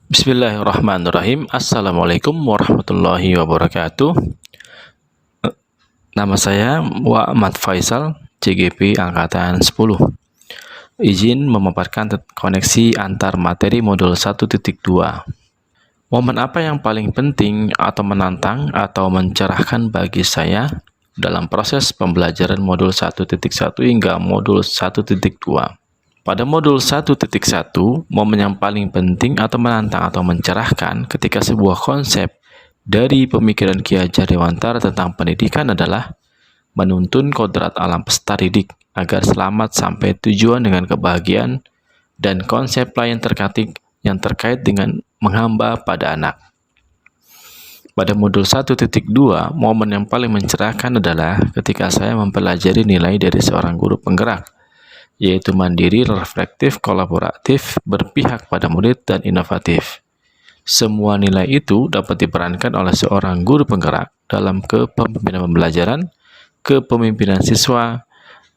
Bismillahirrahmanirrahim. Assalamualaikum warahmatullahi wabarakatuh. Nama saya Muhammad Faisal, CGP Angkatan 10. Izin memaparkan koneksi antar materi modul 1.2. Momen apa yang paling penting atau menantang atau mencerahkan bagi saya dalam proses pembelajaran modul 1.1 hingga modul 1.2? Pada modul 1.1, momen yang paling penting atau menantang atau mencerahkan ketika sebuah konsep dari pemikiran Ki Hajar Dewantara tentang pendidikan adalah menuntun kodrat alam peserta didik agar selamat sampai tujuan dengan kebahagiaan dan konsep lain terkait dengan menghamba pada anak. Pada modul 1.2, momen yang paling mencerahkan adalah ketika saya mempelajari nilai dari seorang guru penggerak, yaitu mandiri, reflektif, kolaboratif, berpihak pada murid, dan inovatif. Semua nilai itu dapat diperankan oleh seorang guru penggerak dalam kepemimpinan pembelajaran, kepemimpinan siswa,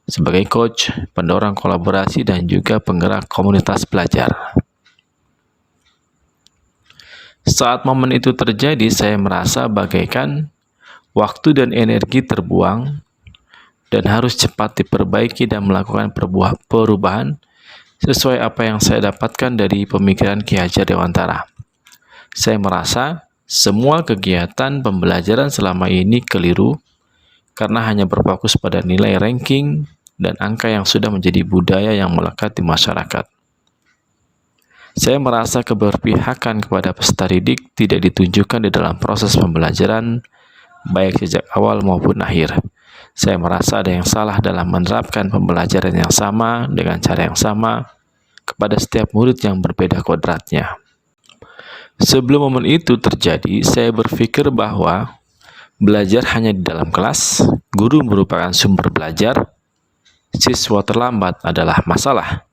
sebagai coach, pendorong kolaborasi, dan juga penggerak komunitas belajar. Saat momen itu terjadi, saya merasa bagaikan waktu dan energi terbuang dan harus cepat diperbaiki dan melakukan perubahan sesuai apa yang saya dapatkan dari pemikiran Ki Hajar Dewantara. Saya merasa semua kegiatan pembelajaran selama ini keliru karena hanya berfokus pada nilai ranking dan angka yang sudah menjadi budaya yang melekat di masyarakat. Saya merasa keberpihakan kepada peserta didik tidak ditunjukkan di dalam proses pembelajaran, baik sejak awal maupun akhir. Saya merasa ada yang salah dalam menerapkan pembelajaran yang sama dengan cara yang sama kepada setiap murid yang berbeda kodratnya. Sebelum momen itu terjadi, saya berpikir bahwa belajar hanya di dalam kelas, guru merupakan sumber belajar, siswa terlambat adalah masalah,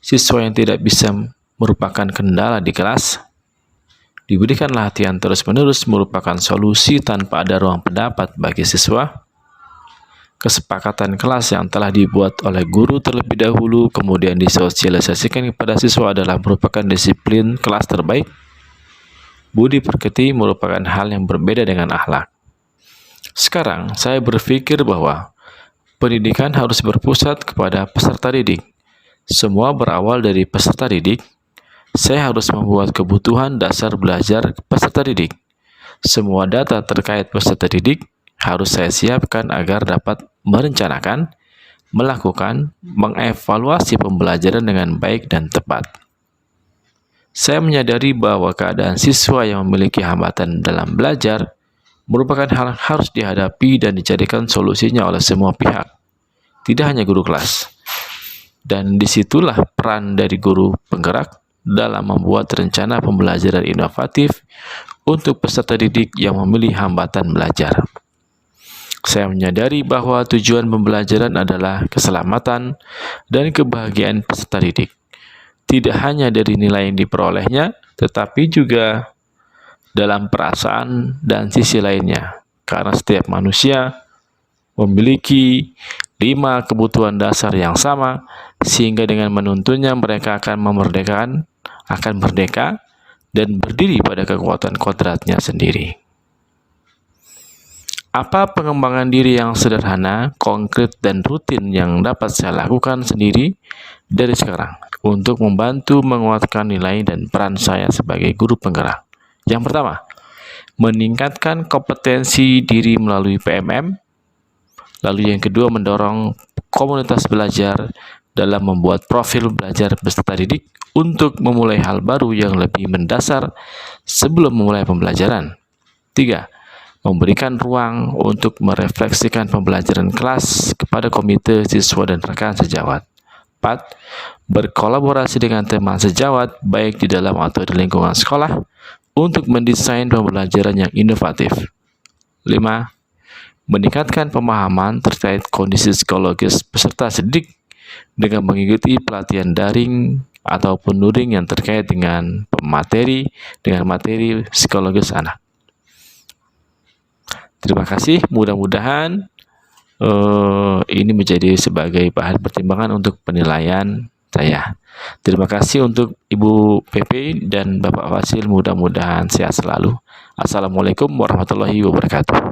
siswa yang tidak bisa merupakan kendala di kelas, diberikan latihan terus-menerus merupakan solusi tanpa ada ruang pendapat bagi siswa. Kesepakatan kelas yang telah dibuat oleh guru terlebih dahulu kemudian disosialisasikan kepada siswa adalah merupakan disiplin kelas terbaik. Budi pekerti merupakan hal yang berbeda dengan akhlak. Sekarang saya berpikir bahwa pendidikan harus berpusat kepada peserta didik. Semua berawal dari peserta didik. Saya harus membuat kebutuhan dasar belajar peserta didik. Semua data terkait peserta didik harus saya siapkan agar dapat merencanakan, melakukan, mengevaluasi pembelajaran dengan baik dan tepat. Saya menyadari bahwa keadaan siswa yang memiliki hambatan dalam belajar merupakan hal yang harus dihadapi dan dicarikan solusinya oleh semua pihak, tidak hanya guru kelas. Dan disitulah peran dari guru penggerak dalam membuat rencana pembelajaran inovatif untuk peserta didik yang memilih hambatan belajar. Saya menyadari bahwa tujuan pembelajaran adalah keselamatan dan kebahagiaan peserta didik. Tidak hanya dari nilai yang diperolehnya, tetapi juga dalam perasaan dan sisi lainnya. Karena setiap manusia memiliki 5 kebutuhan dasar yang sama, sehingga dengan menuntunnya mereka akan merdeka dan berdiri pada kekuatan kodratnya sendiri. Apa pengembangan diri yang sederhana, konkret, dan rutin yang dapat saya lakukan sendiri dari sekarang untuk membantu menguatkan nilai dan peran saya sebagai guru penggerak? Yang pertama, meningkatkan kompetensi diri melalui PMM. Lalu yang kedua, mendorong komunitas belajar dalam membuat profil belajar peserta didik untuk memulai hal baru yang lebih mendasar sebelum memulai pembelajaran. 3. Memberikan ruang untuk merefleksikan pembelajaran kelas kepada komite siswa dan rekan sejawat. 4. Berkolaborasi dengan teman sejawat baik di dalam atau di lingkungan sekolah untuk mendesain pembelajaran yang inovatif. 5. Meningkatkan pemahaman terkait kondisi psikologis peserta didik dengan mengikuti pelatihan daring ataupun luring yang terkait dengan materi psikologis anak. Terima kasih, mudah-mudahan ini menjadi sebagai bahan pertimbangan untuk penilaian saya. Terima kasih untuk Ibu PP dan Bapak Fasil, mudah-mudahan sehat selalu. Assalamualaikum warahmatullahi wabarakatuh.